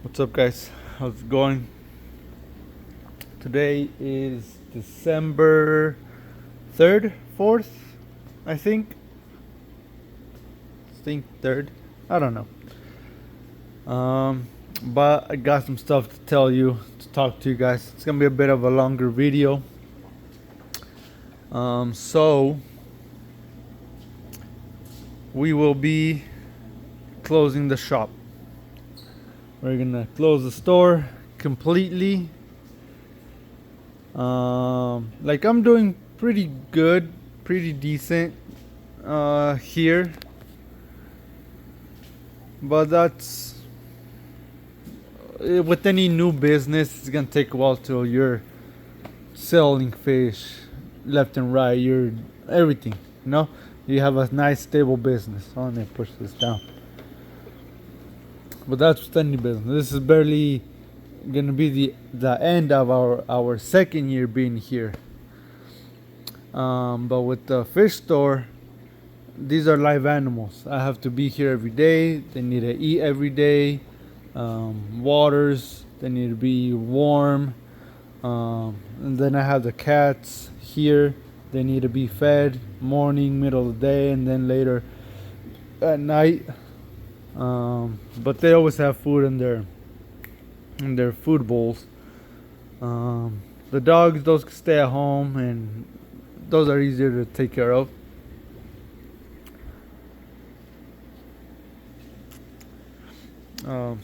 What's up, guys? How's it going? Today is December 3rd, 4th, I think. I think 3rd. I don't know. But I got some stuff to tell you, to talk to you guys. It's gonna be a bit of a longer video. So we will be closing the shop. We're gonna close the store completely. Like I'm doing pretty good, pretty decent here, but that's with any new business. It's gonna take a while till you're selling fish left and right. You're everything, you know. You have a nice stable business. Oh, let me push this down. But that's with any business. This is barely gonna be the end of our second year being here. But with the fish store, these are live animals. I have to be here every day. They need to eat every day. Waters, they need to be warm. And then I have the cats here. They need to be fed morning, middle of the day, and then later at night. But they always have food in their food bowls. The dogs, those can stay at home, and those are easier to take care of.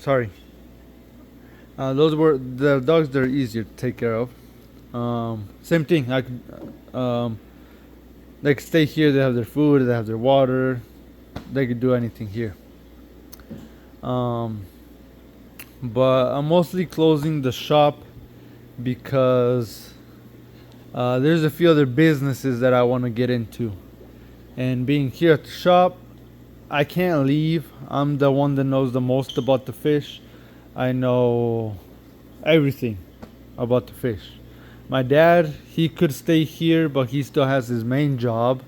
Sorry. Those were the dogs that are easier to take care of. Same thing. They can stay here. They have their food. They have their water. They could do anything here. But I'm mostly closing the shop because there's a few other businesses that I want to get into. And being here at the shop, I can't leave. I'm the one that knows the most about the fish. I know everything about the fish. My dad, he could stay here, but he still has his main job.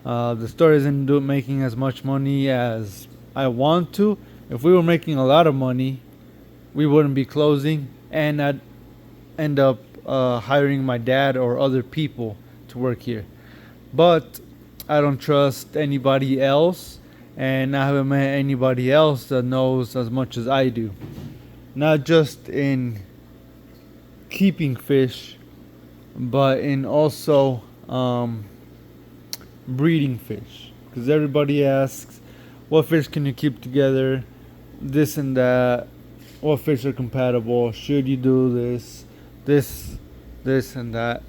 The store isn't making as much money as I want to. If we were making a lot of money, we wouldn't be closing, and I'd end up hiring my dad or other people to work here. But I don't trust anybody else, and I haven't met anybody else that knows as much as I do. Not just in keeping fish, but in also breeding fish. Because everybody asks, what fish can you keep together? This and that. What fish are compatible? Should you do this and that?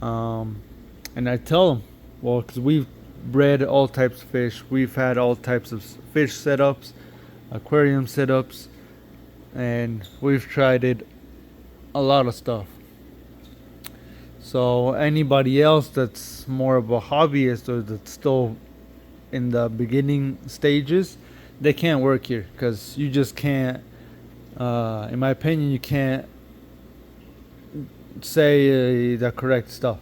And I tell them, well, because we've bred all types of fish. We've had all types of fish setups, aquarium setups, and we've tried it a lot of stuff. So anybody else that's more of a hobbyist or that's still in the beginning stages, they can't work here because you just can't. In my opinion, you can't say the correct stuff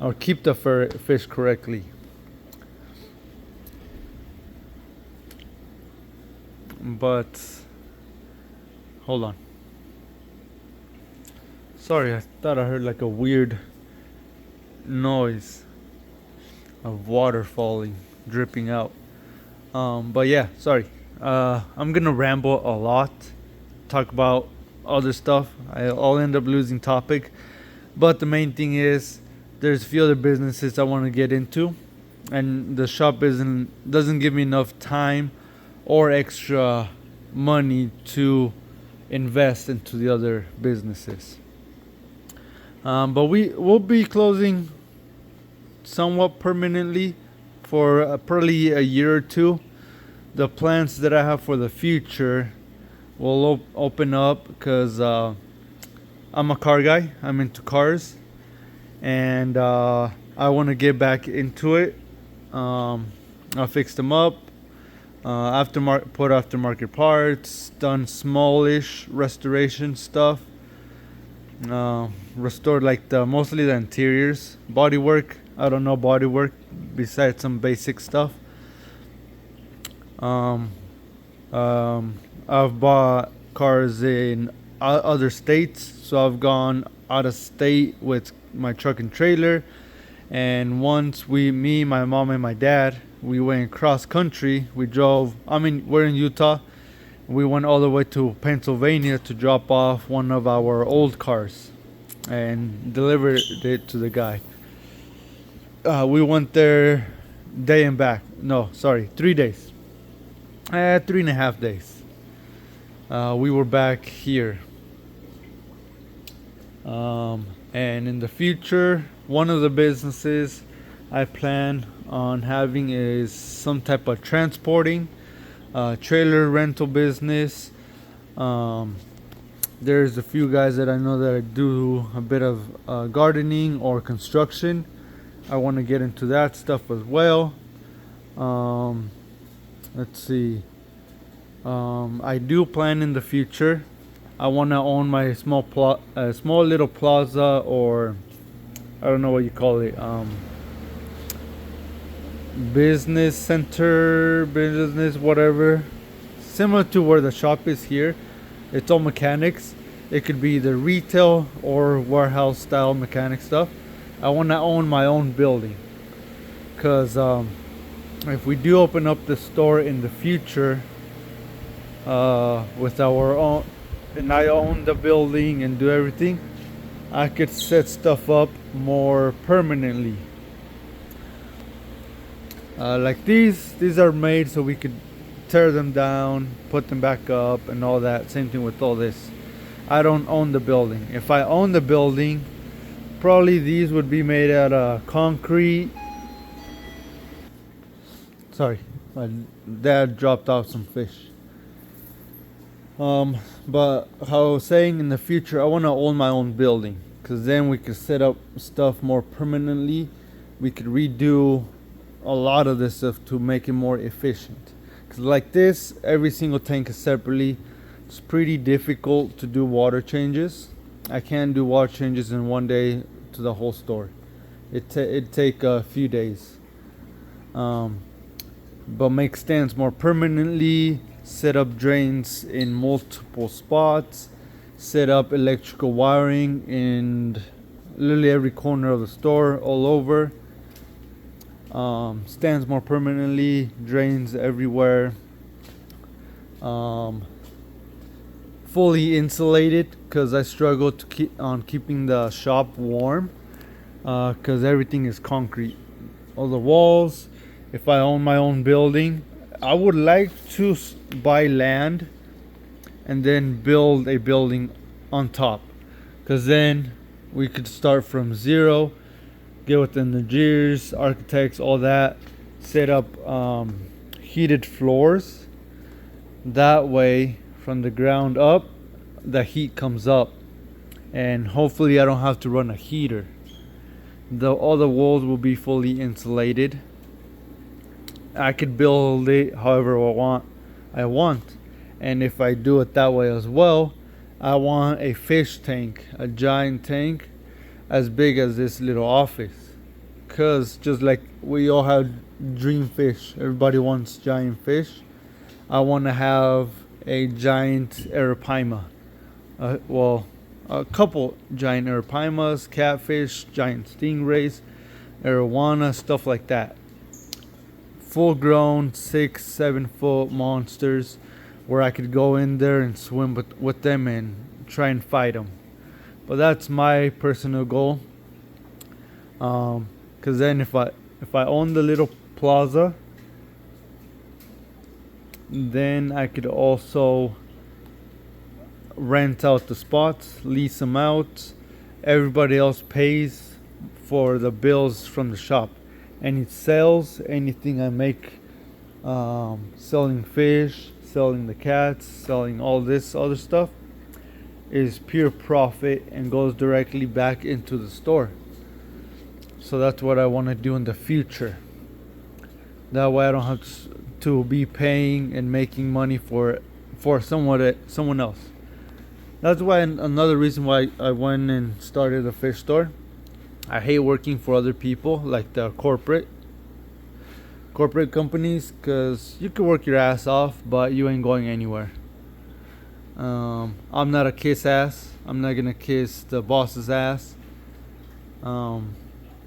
or keep the fish correctly. But hold on. Sorry, I thought I heard like a weird noise of water falling, dripping out. But yeah, sorry. I'm gonna ramble a lot, talk about other stuff. I'll end up losing topic. But the main thing is, there's a few other businesses I want to get into, and the shop doesn't give me enough time or extra money to invest into the other businesses. But we'll be closing somewhat permanently for probably a year or two. The plans that I have for the future will open up because I'm a car guy. I'm into cars, and I want to get back into it. I'll fix them up. Put aftermarket parts, done smallish restoration stuff. Restored like mostly the interiors, body work. I don't know body work besides some basic stuff. I've bought cars in other states, so I've gone out of state with my truck and trailer. And once me, my mom, and my dad, we went cross country. We drove. I mean, we're in Utah. We went all the way to Pennsylvania to drop off one of our old cars and delivered it to the guy. We went there day and back. No, sorry, 3 days. 3.5 days. We were back here. And in the future, one of the businesses I plan on having is some type of transporting, trailer rental business. There's a few guys that I know that do a bit of gardening or construction. I want to get into that stuff as well. Let's see. I do plan in the future. I want to own my small little plaza, or I don't know what you call it. Business center, business, whatever. Similar to where the shop is here. It's all mechanics. It could be either retail or warehouse style mechanic stuff. I want to own my own building. Because if we do open up the store in the future with our own, and I own the building and do everything, I could set stuff up more permanently. Like these are made so we could tear them down, put them back up, and all that. Same thing with all this. I don't own the building. If I own the building, probably these would be made out of concrete. Sorry, my dad dropped off some fish. But how I was saying, in the future, I want to own my own building, because then we could set up stuff more permanently. We could redo a lot of this stuff to make it more efficient. Because like this, every single tank is separately. It's pretty difficult to do water changes. I can't do water changes in one day to the whole store. It'd take a few days. But make stands more permanently, set up drains in multiple spots, set up electrical wiring in literally every corner of the store, all over. Stands more permanently, drains everywhere. Fully insulated, because I struggle to keep on keeping the shop warm, because everything is concrete. All the walls. If I own my own building, I would like to buy land and then build a building on top, because then we could start from zero, get with engineers, architects, all that, set up heated floors. That way, from the ground up, the heat comes up, and hopefully I don't have to run a heater. All the walls will be fully insulated. I could build it however I want. And if I do it that way as well, I want a fish tank, a giant tank as big as this little office. Cause just like we all have dream fish, everybody wants giant fish. I want to have a giant arapaima. A couple giant arapaimas, catfish, giant stingrays, arowana, stuff like that. Full grown 6-7 foot monsters where I could go in there and swim with them and try and fight them. But that's my personal goal. Cause then if I own the little plaza, then I could also rent out the spots, lease them out. Everybody else pays for the bills from the shop. Any sales, anything I make, selling fish, selling the cats, selling all this other stuff, is pure profit and goes directly back into the store. So that's what I want to do in the future. That way I don't have to be paying and making money for someone else. That's why another reason why I went and started a fish store. I hate working for other people, like the corporate corporate companies, because you can work your ass off, but you ain't going anywhere. I'm not a kiss ass. I'm not gonna kiss the boss's ass. Um,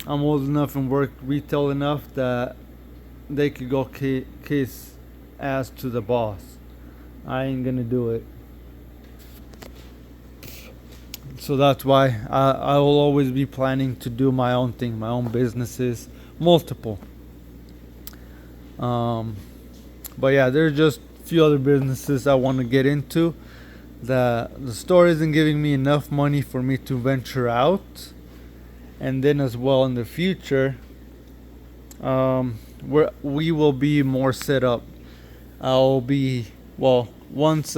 I'm old enough and work retail enough that they could go kiss ass to the boss. I ain't gonna do it. So that's why I will always be planning to do my own thing, my own businesses, multiple. Um, but yeah, there's just a few other businesses I want to get into. The store isn't giving me enough money for me to venture out, and then as well in the future, we will be more set up. I'll be once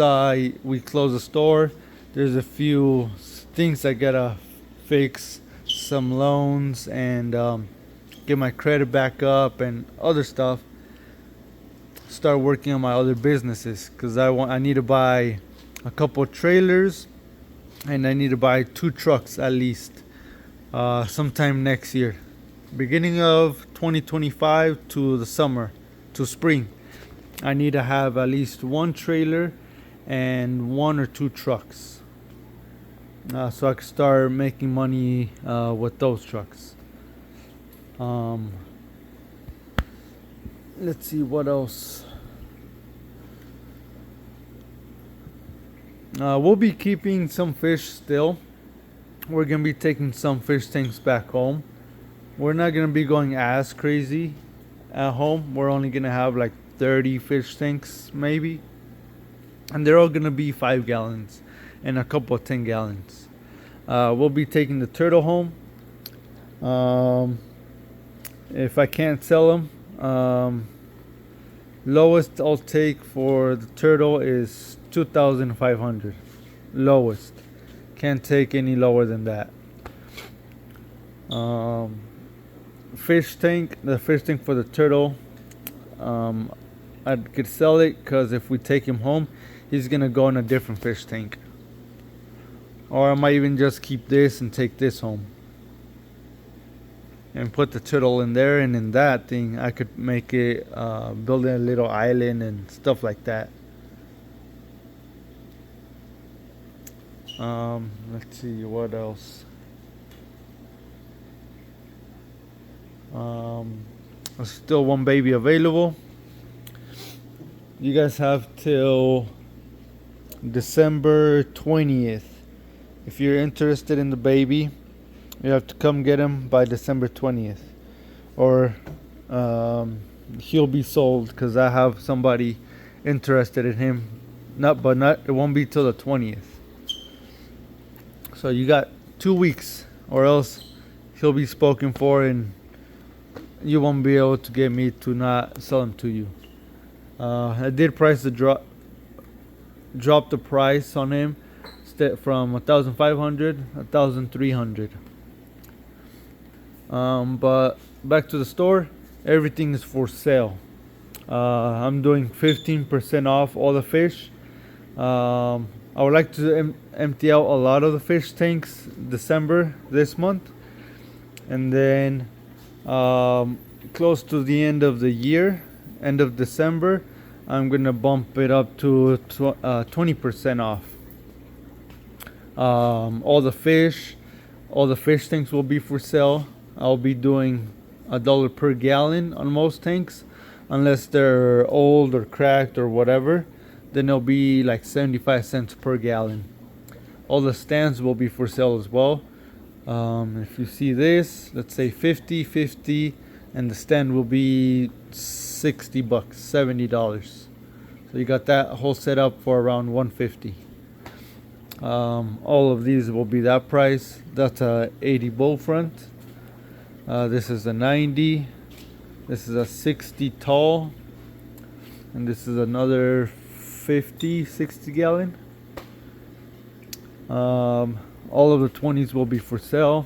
we close the store. There's a few things I gotta fix, some loans, and get my credit back up and other stuff. Start working on my other businesses because I need to buy a couple of trailers, and I need to buy 2 trucks at least sometime next year, beginning of 2025 to the summer, to spring. I need to have at least 1 trailer and 1 or 2 trucks, so I can start making money with those trucks. Let's see what else. We'll be keeping some fish still. We're gonna be taking some fish tanks back home. We're not gonna be going as crazy at home. We're only gonna have like 30 fish tanks maybe, and they're all gonna be 5 gallons and a couple of 10 gallons. We'll be taking the turtle home. If I can't sell them, lowest I'll take for the turtle is 2,500. Lowest. Can't take any lower than that. The fish tank for the turtle, I could sell it because if we take him home, he's gonna go in a different fish tank. Or I might even just keep this and take this home and put the turtle in there, and in that thing I could make it build a little island and stuff like that. Let's see what else. There's still 1 baby available. You guys have till December 20th. If you're interested in the baby, you have to come get him by December 20th, or he'll be sold because I have somebody interested in him. It won't be till the 20th. So you got 2 weeks, or else he'll be spoken for, and you won't be able to get me to not sell him to you. I did drop the price on him from 1,500, 1,300. But back to the store, everything is for sale. I'm doing 15% off all the fish. I would like to empty out a lot of the fish tanks this month, and then close to the end of the year, end of December, I'm gonna bump it up to 20% off. All the fish tanks will be for sale. I'll be doing $1 per gallon on most tanks, unless they're old or cracked or whatever. Then it'll be like 75 cents per gallon. All the stands will be for sale as well. If you see this, let's say 50, and the stand will be $60, $70. So you got that whole setup for around $150. All of these will be that price. That's a 80 bull front. This is a 90. This is a 60 tall, and this is another 50, 60 gallon. All of the 20s will be for sale,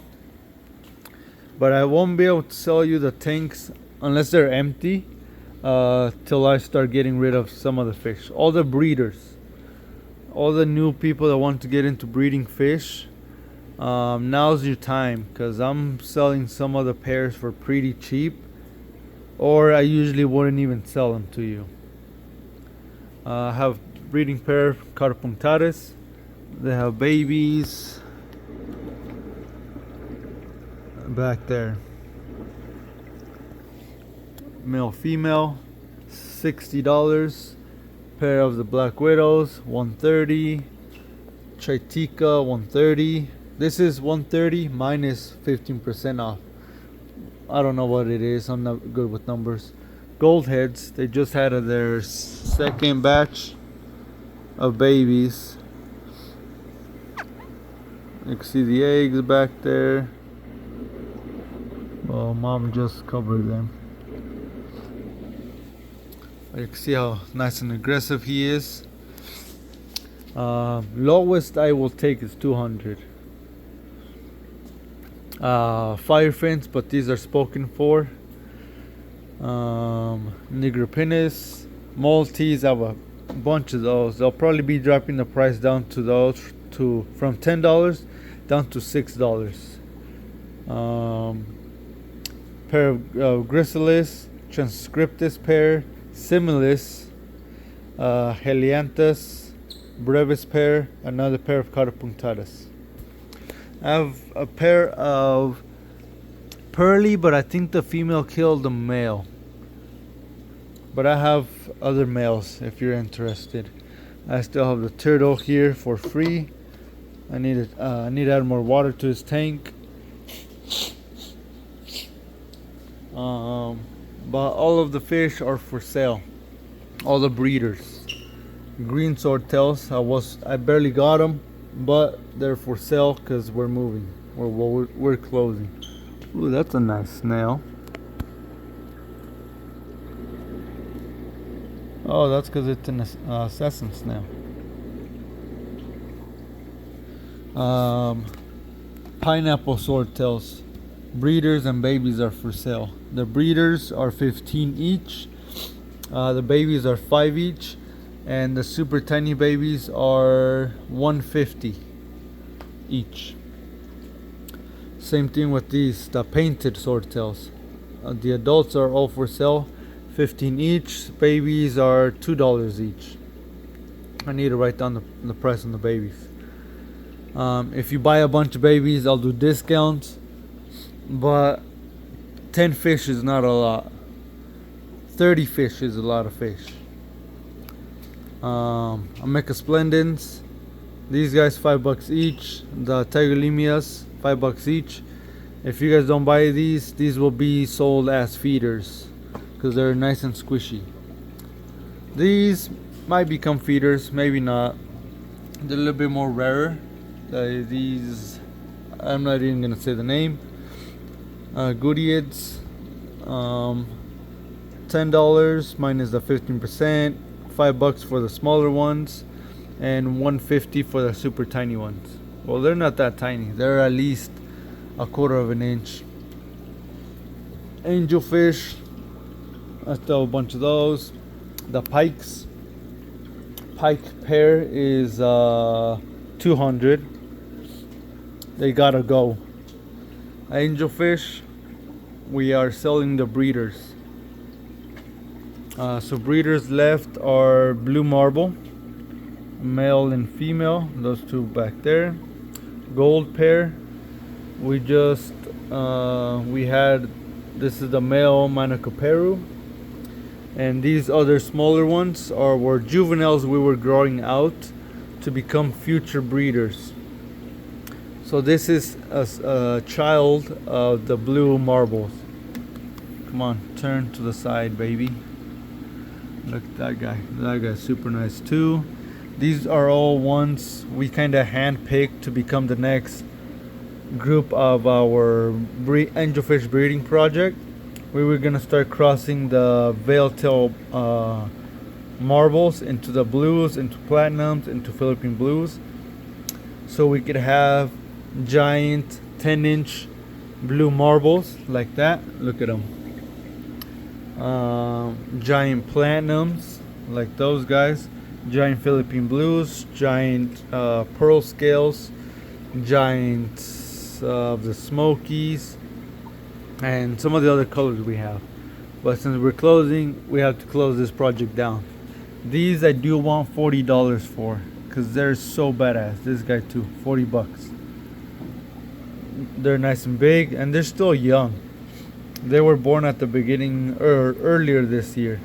but I won't be able to sell you the tanks unless they're empty till I start getting rid of some of the fish. All the breeders, all the new people that want to get into breeding fish, now's your time, because I'm selling some of the pairs for pretty cheap. or I usually wouldn't even sell them to you. I have breeding pair Carpunctares. They have babies back there. Male female, $60. Pair of the Black Widows, $130. Chitika, $130. This is $130 minus 15% off. I don't know what it is. I'm not good with numbers. Gold heads. They just had their second batch of babies. You can see the eggs back there. Well, mom just covered them. You can see how nice and aggressive he is. Lowest I will take is 200. Fire fins, but these are spoken for. Negropenis, Maltese, I have a bunch of those. They'll probably be dropping the price down to those from $10 down to $6. Pair of Chrysalis, Transcriptus pair, Similis, Helianthus, Brevis pair, another pair of Carpunctatus. I have a pair of Pearly, but I think the female killed the male. But I have other males if you're interested. I still have the turtle here for free. I need to add more water to his tank. But all of the fish are for sale. All the breeders. Green swordtails. I barely got them, but they're for sale because we're moving. We're closing. Ooh, that's a nice snail. Oh, that's because it's an assassin snail. Pineapple swordtails. Breeders and babies are for sale. The breeders are 15 each. The babies are 5 each. And the super tiny babies are 150 each. Same thing with these, the painted swordtails. The adults are all for sale, 15 each. Babies are $2 each. I need to write down the price on the babies. If you buy a bunch of babies, I'll do discounts. But 10 fish is not a lot. 30 fish is a lot of fish. Omega Splendens. These guys $5 each. The Tigerlemias $5 each. If you guys don't buy these will be sold as feeders because they're nice and squishy. These might become feeders, maybe not. They're a little bit more rarer. These, I'm not even gonna say the name. Goodeids, $10 minus the 15%. $5 for the smaller ones, and $150 for the super tiny ones. Well, they're not that tiny. They're at least a quarter of an inch. Angelfish. I still have a bunch of those. The pikes. Pike pair is 200. They gotta go. Angelfish. We are selling the breeders. So breeders left are blue marble, male and female, those two back there. Gold pair, we had, this is the male Manacoperu, and these other smaller ones were juveniles we were growing out to become future breeders. So this is a child of the blue marbles. Come on, turn to the side, baby. Look at that guy. That guy's super nice too. These are all ones we kind of handpicked to become the next group of our angelfish breeding project. We were gonna start crossing the veil-tail marbles into the blues, into platinums, into Philippine blues, so we could have giant 10-inch blue marbles like that. Look at them. Giant platinums like those guys, giant Philippine blues, giant pearl scales, giants of the smokies, and some of the other colors we have. but since we're closing, we have to close this project down. These I do want $40 for, because they're so badass. This guy too, 40 bucks. They're nice and big, and they're still young. They were born at the beginning or earlier this year.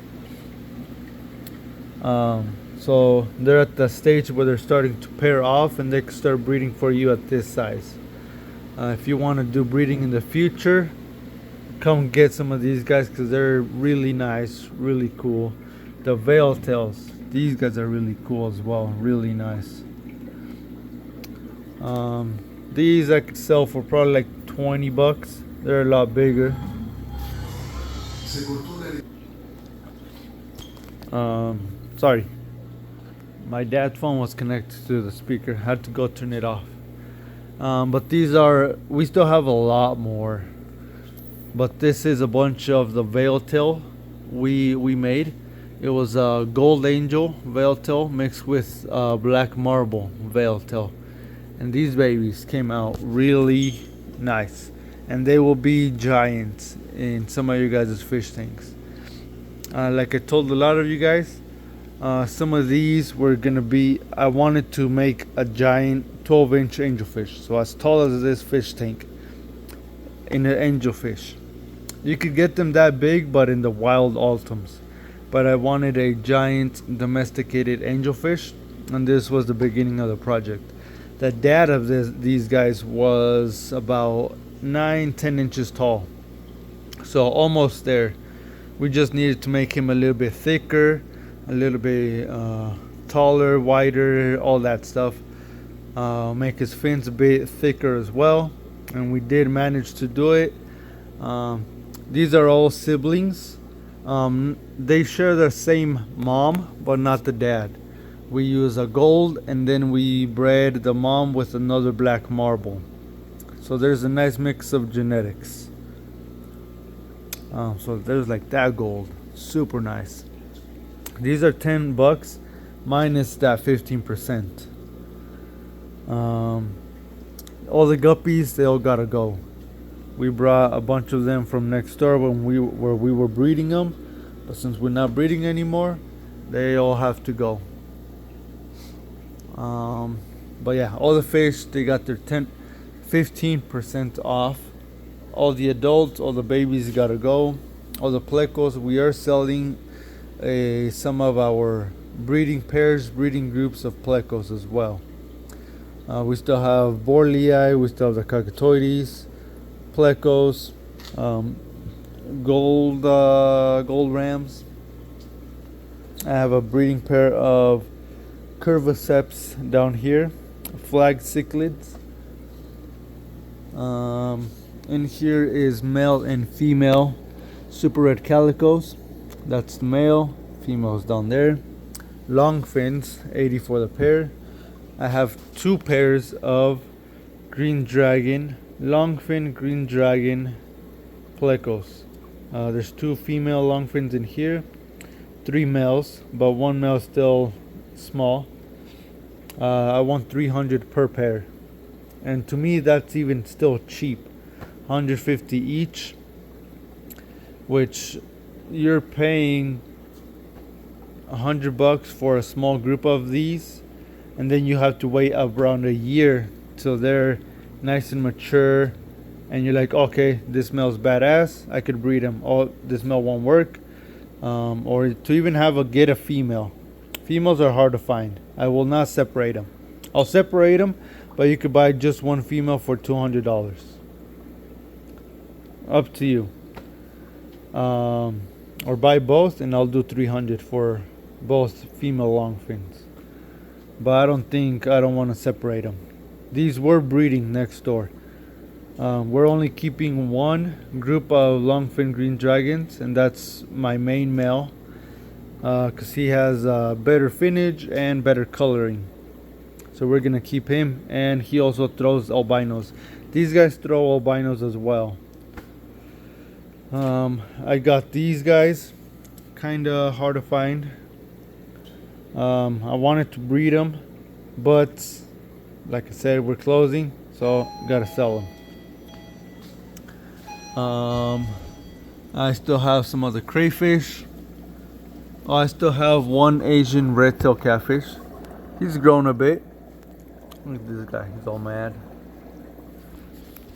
So they're at the stage where they're starting to pair off, and they can start breeding for you at this size. If you want to do breeding in the future, come get some of these guys, because they're really nice, really cool. The veil tails, these guys are really cool as well, really nice. These I could sell for probably like 20 bucks. They're a lot bigger. Sorry, my dad's phone was connected to the speaker. Had to go turn it off. But these are, we still have a lot more. But this is a bunch of the veil tail we made. It was a gold angel veil tail mixed with black marble veil tail. And these babies came out really nice. And they will be giants in some of you guys' fish tanks. Like I told a lot of you guys, some of these were gonna be, I wanted to make a giant 12-inch angelfish, so as tall as this fish tank in an angelfish. You could get them that big, but in the wild Ultims. But I wanted a giant domesticated angelfish, and this was the beginning of the project. The dad of these guys was about 9-10 inches tall, so almost there. We just needed to make him a little bit thicker, a little bit taller, wider, all that stuff. Make his fins a bit thicker as well, and we did manage to do it. These are all siblings. They share the same mom, but not the dad. We use a gold, and then we bred the mom with another black marble. So there's a nice mix of genetics. So there's like that gold, super nice. These are 10 bucks minus that 15%. All the guppies, they all gotta go. We brought a bunch of them from next door where we were breeding them, but since we're not breeding anymore, they all have to go. But yeah, all the fish, they got their 15% off. All the adults, all the babies gotta go. All the plecos, we are selling some of our breeding pairs, breeding groups of plecos as well. We still have borlei, we still have the cacatoides, plecos, gold rams. I have a breeding pair of curviceps down here, flag cichlids. In here is male and female super red calicos. That's the male, female's down there. Long fins, 80 for the pair. I have 2 pairs of green dragon, longfin green dragon plecos. There's 2 female longfins in here, 3 males, but 1 male still small. I want 300 per pair, and to me that's even still cheap. 150 each, which you're paying 100 bucks for a small group of these, and then you have to wait around a year till they're nice and mature, and you're like, okay, this male's badass, I could breed him. Oh, this male won't work. Or to even get a female. Females are hard to find. I will not separate them. I'll separate them, but you could buy just one female for $200. Up to you. Or buy both, and I'll do 300 for both female longfins. But I don't want to separate them. These were breeding next door. We're only keeping one group of longfin green dragons, and that's my main male, because he has better finnage and better coloring. So we're gonna keep him, and he also throws albinos. These guys throw albinos as well. I got these guys, kinda hard to find. I wanted to breed them, but like I said, we're closing, so gotta sell them. I still have some other crayfish. Oh, I still have one Asian red-tailed catfish. He's grown a bit. Look at this guy, he's all mad.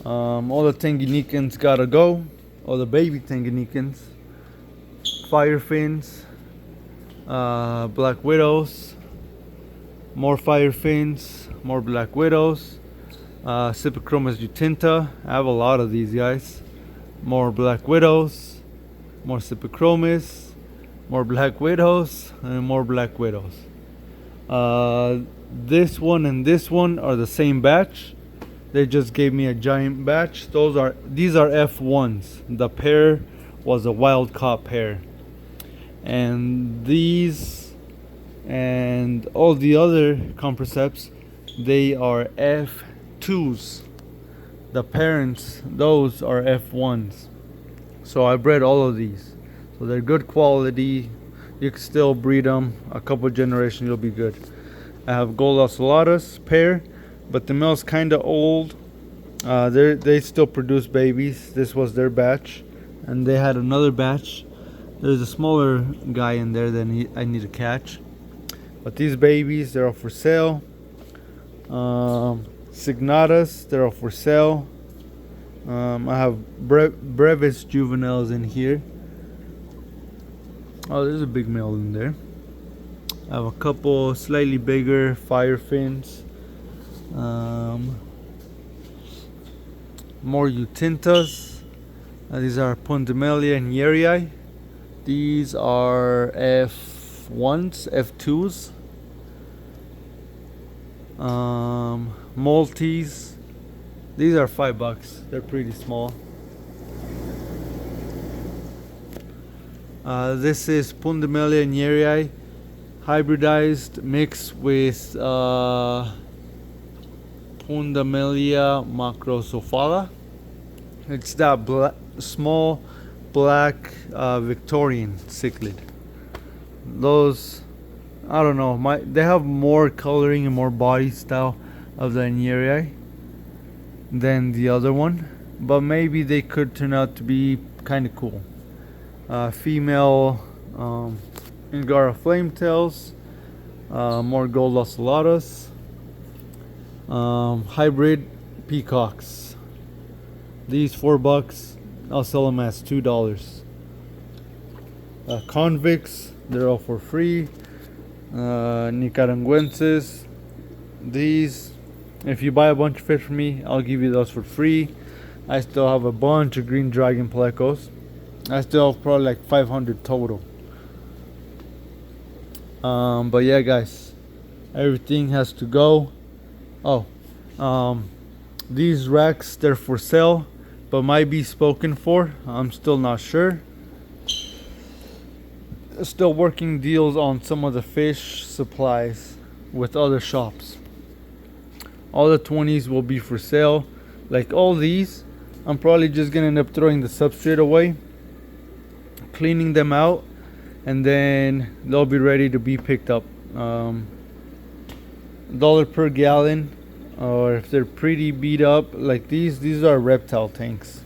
All the Tanganyikans gotta go. All the baby Tanganyikans. Fire fins. Black widows. More fire fins. More black widows. Cypachromis jutinta. I have a lot of these guys. More black widows. More Cypachromis. More black widows. And more black widows. This one and this one are the same batch. They just gave me a giant batch. These are F1s. The pair was a wild caught pair. And these and all the other Comperceps, they are F2s. The parents, those are F1s. So I bred all of these. So they're good quality. You can still breed them a couple generations, you'll be good. I have gold ocellatus pair, but the male's kind of old. They still produce babies. This was their batch, and they had another batch. There's a smaller guy in there that I need to catch. But these babies, they're all for sale. Signatas, they're all for sale. I have brevis juveniles in here. Oh, there's a big male in there. I have a couple slightly bigger fire fins. More Utintas. These are Pondemelia and Yerii. These are F1s, F2s. Maltese. These are $5. They're pretty small. This is Pondemelia and Yerii hybridized mixed with Pondemelia macrocephala. It's that small black Victorian cichlid. Those, I don't know, they have more coloring and more body style of the Yerii than the other one, but maybe they could turn out to be kind of cool. Female Angara flametails, more gold ocellatus, hybrid peacocks. These $4. I'll sell them as $2. Convicts, they're all for free. Nicaraguenses, these, if you buy a bunch of fish from me, I'll give you those for free. I still have a bunch of green dragon plecos. I still have probably like 500 total. But yeah, guys, everything has to go. Oh, these racks, they're for sale, but might be spoken for. I'm still not sure. Still working deals on some of the fish supplies with other shops. All the 20s will be for sale. Like all these, I'm probably just gonna end up throwing the substrate away, cleaning them out, and then they'll be ready to be picked up. $1 per gallon, or if they're pretty beat up like these are reptile tanks.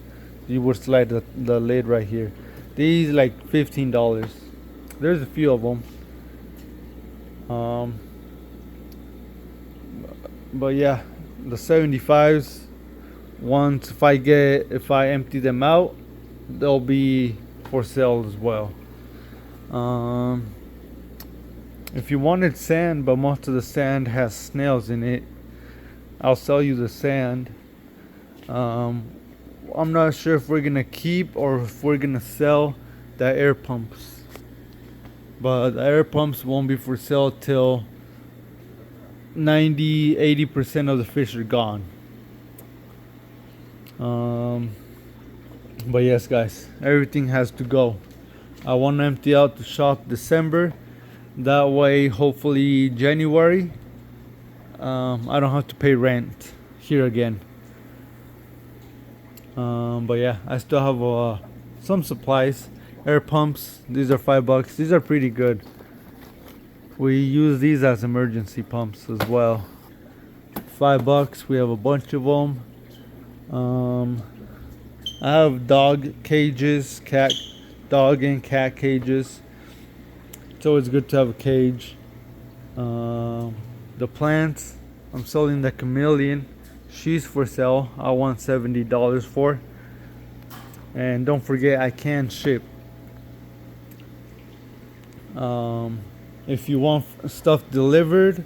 You would slide the lid right here. These like $15. There's a few of them. But yeah, the 75s, once if I empty them out, they'll be for sale as well. If you wanted sand, but most of the sand has snails in it, I'll sell you the sand. I'm not sure if we're gonna keep or if we're gonna sell the air pumps, but the air pumps won't be for sale till 90-80% of the fish are gone. But yes, guys, everything has to go. I want to empty out the shop December. That way, hopefully January, I don't have to pay rent here again. But yeah, I still have some supplies. Air pumps, these are $5. These are pretty good. We use these as emergency pumps as well. $5. We have a bunch of them. I have dog cages, dog and cat cages. It's always good to have a cage. Um, the plants, I'm selling the chameleon. She's for sale. I want $70 for. And don't forget, I can ship. Um, if you want stuff delivered,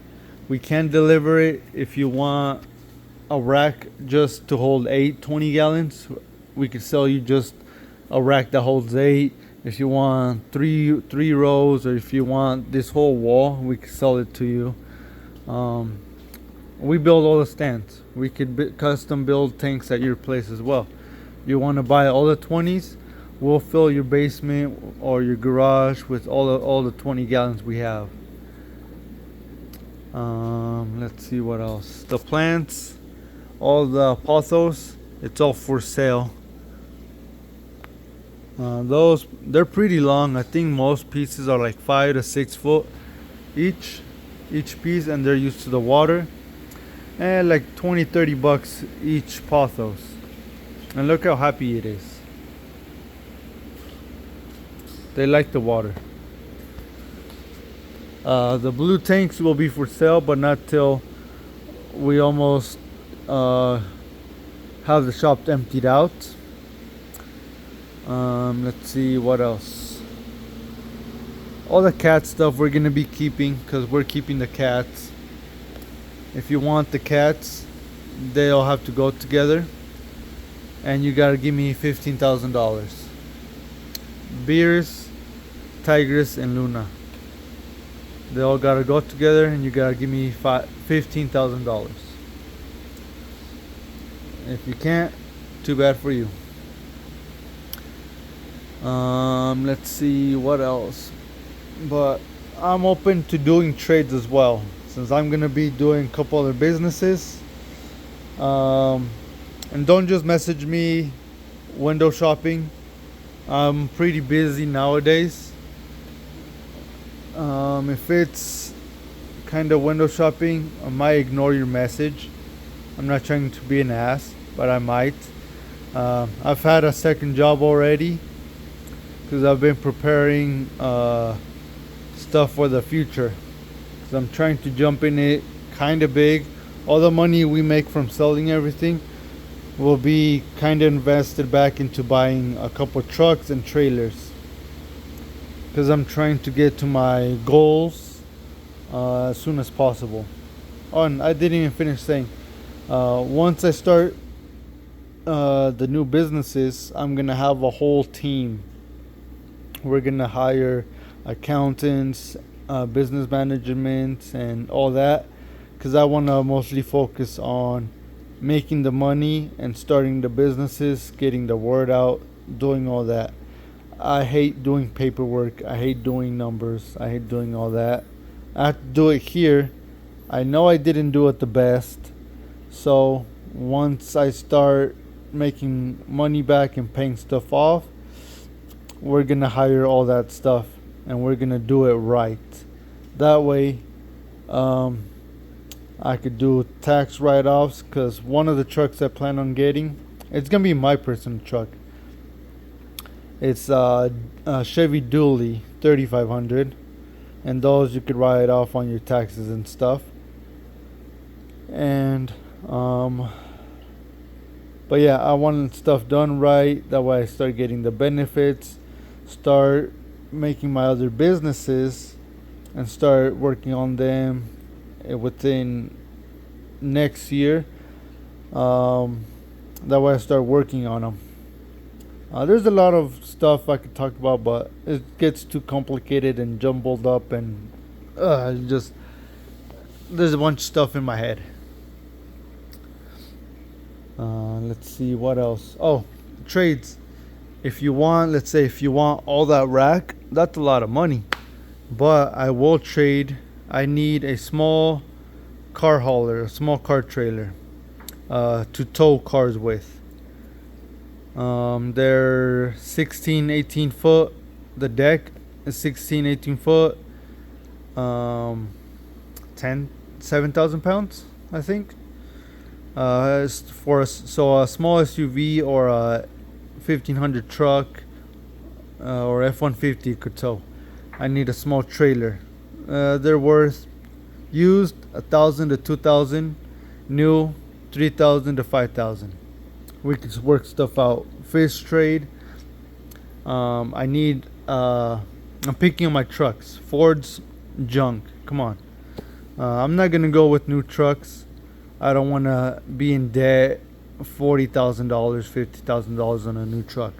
we can deliver it. If you want a rack just to hold 20 gallons, we could sell you just a rack that holds 8. If you want three rows, or if you want this whole wall, we could sell it to you. We build all the stands. We could custom build tanks at your place as well. You want to buy all the 20s? We'll fill your basement or your garage with all the 20 gallons we have. Let's see what else. The plants, all the pothos, it's all for sale. Those, they're pretty long. I think most pieces are like 5 to 6 foot each piece, and they're used to the water. And like 20-30 bucks each pothos. And look how happy it is. They like the water. The blue tanks will be for sale, but not till we almost have the shop emptied out. Let's see what else. All the cat stuff we're gonna be keeping, because we're keeping the cats. If you want the cats, they'll have to go together, and you gotta give me $15,000. Beers, Tigress, and Luna. They all gotta go together, and you gotta give me $15,000. If you can't, too bad for you. Let's see what else. But I'm open to doing trades as well, since I'm gonna be doing a couple other businesses. And don't just message me window shopping. I'm pretty busy nowadays. If it's kind of window shopping, I might ignore your message. I'm not trying to be an ass, but I might. I've had a second job already, because I've been preparing stuff for the future. Because I'm trying to jump in it kind of big. All the money we make from selling everything will be kind of invested back into buying a couple trucks and trailers. Because I'm trying to get to my goals as soon as possible. Oh, and I didn't even finish saying, once I start the new businesses, I'm gonna have a whole team. We're gonna hire accountants, business management, and all that, because I want to mostly focus on making the money and starting the businesses, getting the word out, doing all that. I hate doing paperwork. I hate doing numbers. I hate doing all that. I have to do it here. I know I didn't do it the best. So once I start making money back and paying stuff off, we're going to hire all that stuff, and we're going to do it right. That way, I could do tax write-offs, because one of the trucks I plan on getting, it's going to be my personal truck. It's a Chevy Dually 3500, and those you could write off on your taxes and stuff. And but yeah, I want stuff done right. That way I start getting the benefits, start making my other businesses, and start working on them within next year. That way I start working on them. There's a lot of stuff I could talk about, but it gets too complicated and jumbled up, and just there's a bunch of stuff in my head. Let's see what else. Oh, trades. If you want, let's say if you want all that rack, that's a lot of money. But I will trade. I need a small car hauler, a small car trailer, to tow cars with. They're 16, 18 foot. The deck is 16, 18 foot. 7,000 pounds, I think. For a small SUV or a 1500 truck or F-150 could tow. I need a small trailer. They're worth used 1,000 to 2,000, new 3,000 to 5,000. We could work stuff out. Fish trade. I need. I'm picking on my trucks. Ford's junk. Come on. I'm not gonna go with new trucks. I don't want to be in debt. $40,000, $50,000 on a new truck.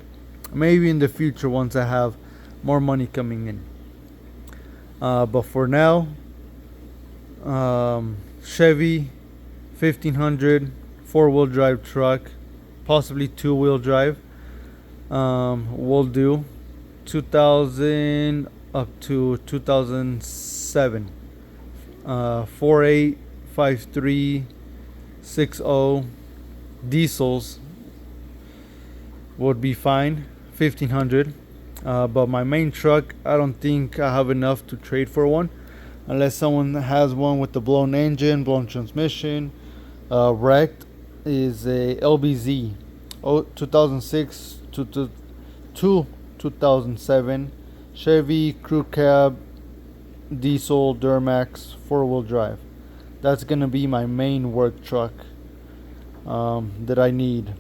Maybe in the future once I have more money coming in. But for now, Chevy 1500 4-wheel drive truck, possibly 2-wheel drive. Will do 2000 up to 2007. 48, 53, 60 diesels would be fine. 1500. But my main truck, I don't think I have enough to trade for one, unless someone has one with the blown engine, blown transmission. Wrecked is a LBZ 2006 to 2007 Chevy crew cab diesel Duramax 4-wheel drive. That's gonna be my main work truck that I need.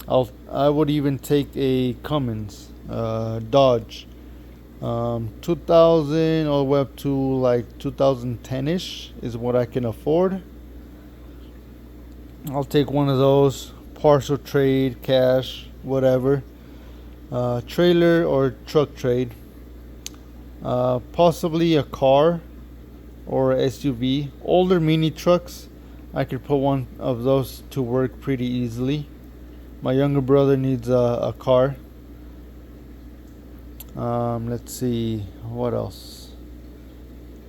I would even take a Cummins Dodge 2000 all the way up to like 2010ish is what I can afford. I'll take one of those, partial trade, cash, whatever. Trailer or truck trade. Possibly a car or SUV. Older mini trucks, I could put one of those to work pretty easily. My younger brother needs a car. Let's see, what else?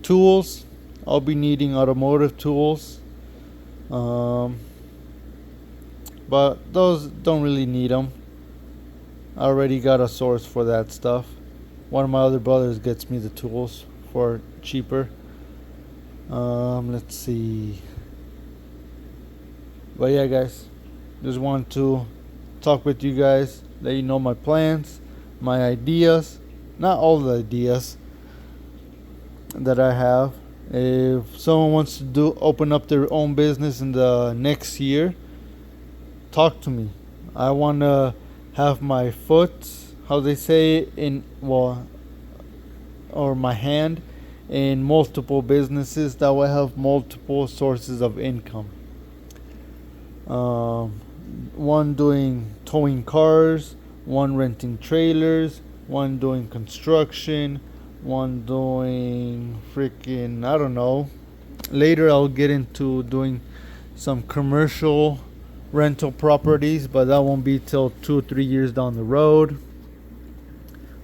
Tools. I'll be needing automotive tools. But those don't really need them. I already got a source for that stuff. One of my other brothers gets me the tools for cheaper. Let's see. But yeah, guys, just want to talk with you guys, let you know my plans, my ideas. Not all the ideas that I have. If someone wants to open up their own business in the next year, talk to me. I want to have my foot, how they say, or my hand in multiple businesses. That way I have multiple sources of income. One doing towing cars, one renting trailers, one doing construction, one doing freaking, I don't know. Later I'll get into doing some commercial rental properties, but that won't be till 2 or 3 years down the road.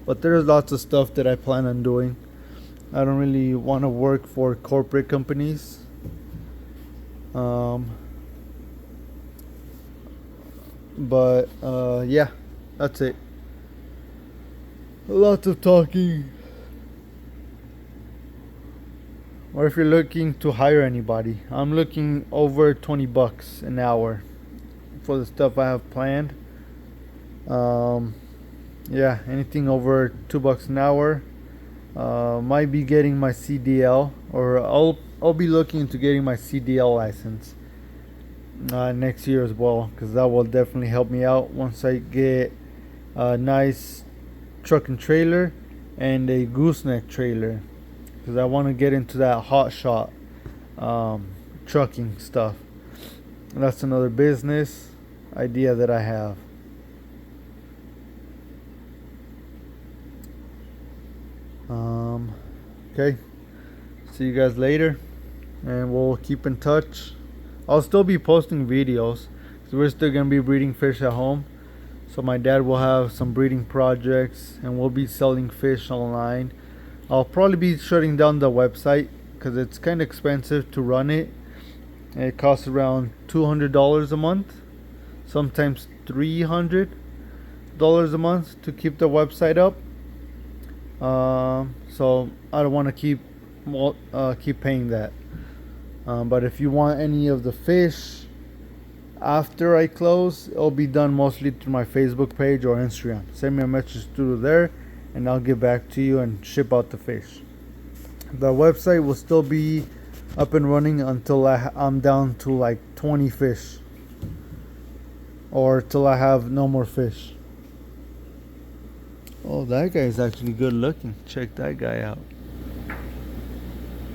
But there's lots of stuff that I plan on doing. I don't really want to work for corporate companies. But yeah, that's it. Lots of talking. Or if you're looking to hire anybody, I'm looking over $20 an hour for the stuff I have planned. Yeah, anything over $2 an hour. Might be getting my CDL, or I'll be looking into getting my CDL license next year as well, because that will definitely help me out once I get a nice truck and trailer and a gooseneck trailer, because I want to get into that hot shot trucking stuff. And that's another business idea that I have. Okay, see you guys later, and we'll keep in touch. I'll still be posting videos, because we're still going to be breeding fish at home. So my dad will have some breeding projects, and we'll be selling fish online. I'll probably be shutting down the website, because it's kind of expensive to run it. It costs around $200 a month, sometimes $300 a month to keep the website up. So I don't want to keep paying that. But if you want any of the fish After I close, it'll be done mostly through my Facebook page or Instagram. Send me a message through there, and I'll get back to you and ship out the fish. The website will still be up and running until I'm down to like 20 fish, or till I have no more fish. Oh, that guy is actually good looking. Check that guy out.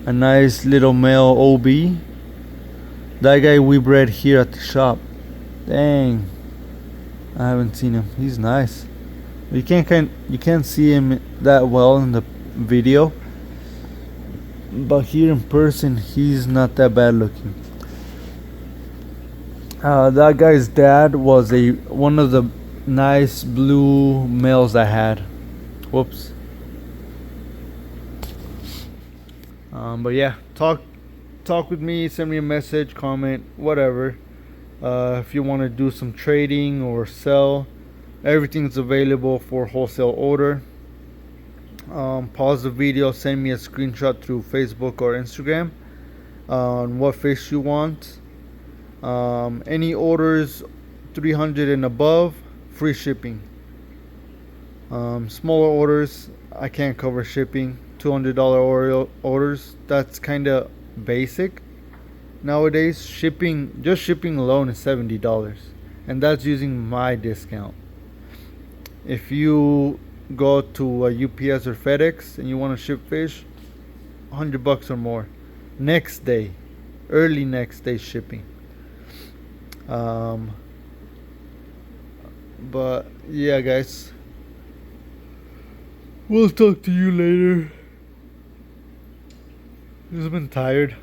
A nice little male OB. That guy we bred here at the shop. Dang, I haven't seen him. He's nice. You can't see him that well in the video, but here in person, he's not that bad looking. That guy's dad was one of the nice blue males I had. Whoops. But yeah, talk with me. Send me a message, comment, whatever. If you want to do some trading or sell, everything's available for wholesale order. Pause the video, send me a screenshot through Facebook or Instagram on what fish you want. Any orders 300 and above, free shipping. Smaller orders, I can't cover shipping. $200 orders, that's kind of basic nowadays. Just shipping alone is $70, and that's using my discount. If you go to a UPS or FedEx and you want to ship fish, $100 or more. Next day, early next day shipping. But yeah, guys, we'll talk to you later. I've been tired.